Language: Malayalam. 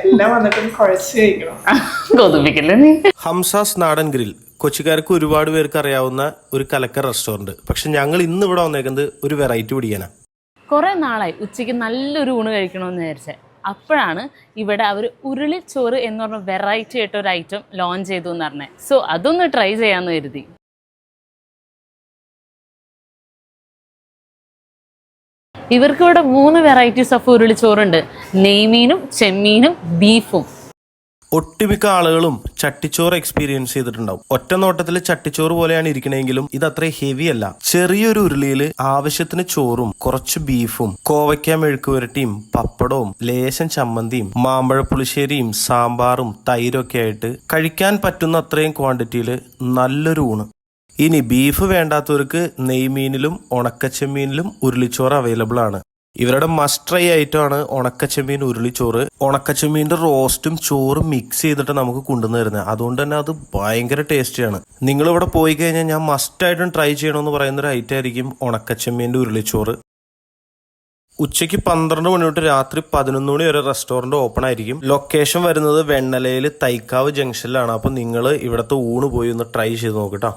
എല്ലാം വന്നിട്ട് കുഴച്ച് കഴിക്കണം. കൊതിപ്പിക്കല്ലേ നീ. ഹംസാസ് നാടൻ ഗ്രിൽ കൊച്ചിക്കാർക്ക് ഒരുപാട് പേർക്ക് അറിയാവുന്ന ഒരു കലക്ക റെസ്റ്റോറന്റ്. പക്ഷെ ഞങ്ങൾ ഇന്ന് ഇവിടെ വന്നേക്കുന്നത് ഒരു വെറൈറ്റി പിടിക്കാനാ. കുറെ നാളായി ഉച്ചയ്ക്ക് നല്ലൊരു ഊണ് കഴിക്കണമെന്ന് വിചാരിച്ചേ. അപ്പോഴാണ് ഇവിടെ അവർ ഉരുളിച്ചോറ് എന്ന് പറഞ്ഞ വെറൈറ്റി ആയിട്ട് ഒരു ഐറ്റം ലോഞ്ച് ചെയ്തു എന്ന് പറഞ്ഞത്. സോ അതൊന്ന് ട്രൈ ചെയ്യാമെന്ന് കരുതി. ഇവർക്ക് ഇവിടെ 3 വെറൈറ്റീസ് ഓഫ് ഉരുളിച്ചോറുണ്ട്. നെയ്മീനും ചെമ്മീനും ബീഫും. ഒട്ടുമിക്ക ആളുകളും ചട്ടിച്ചോറ് എക്സ്പീരിയൻസ് ചെയ്തിട്ടുണ്ടാവും. ഒറ്റ നോട്ടത്തിൽ ചട്ടിച്ചോറ് പോലെയാണ് ഇരിക്കണെങ്കിലും ഇത് അത്ര ഹെവി അല്ല. ചെറിയൊരു ഉരുളിയിൽ ആവശ്യത്തിന് ചോറും കുറച്ച് ബീഫും കോവയ്ക്ക മെഴുക്ക് പുരട്ടിയും പപ്പടവും ലേശം ചമ്മന്തിയും മാമ്പഴ പുളിശ്ശേരിയും സാമ്പാറും തൈരൊക്കെ ആയിട്ട് കഴിക്കാൻ പറ്റുന്ന അത്രയും ക്വാണ്ടിറ്റിയിൽ നല്ലൊരു ഊണ്. ഇനി ബീഫ് വേണ്ടാത്തവർക്ക് നെയ്മീനിലും ഉണക്കച്ചെമ്മീനിലും ഉരുളിച്ചോറ് അവൈലബിൾ ആണ്. ഇവരുടെ മസ്റ്റ് ട്രൈ ആയിട്ടാണ് ഉണക്കച്ചെമ്മീൻ ഉരുളിച്ചോറ്. ഉണക്കച്ചെമ്മീൻ്റെ റോസ്റ്റും ചോറും മിക്സ് ചെയ്തിട്ട് നമുക്ക് കൊണ്ടുവന്ന് തരുന്നത്. അതുകൊണ്ട് തന്നെ അത് ഭയങ്കര ടേസ്റ്റിയാണ്. നിങ്ങളിവിടെ പോയി കഴിഞ്ഞാൽ ഞാൻ മസ്റ്റായിട്ടും ട്രൈ ചെയ്യണമെന്ന് പറയുന്നൊരു ഐറ്റം ആയിരിക്കും ഉണക്കച്ചെമ്മീൻ്റെ ഉരുളിച്ചോറ്. ഉച്ചയ്ക്ക് 12 മണി തൊട്ട് രാത്രി 11 മണി വരെ റെസ്റ്റോറൻറ്റ് ഓപ്പൺ ആയിരിക്കും. ലൊക്കേഷൻ വരുന്നത് വെണ്ണലയിൽ തൈക്കാവ് ജംഗ്ഷനിലാണ്. അപ്പോൾ നിങ്ങൾ ഇവിടുത്തെ ഊണ് പോയി ഒന്ന് ട്രൈ ചെയ്ത് നോക്കട്ടോ.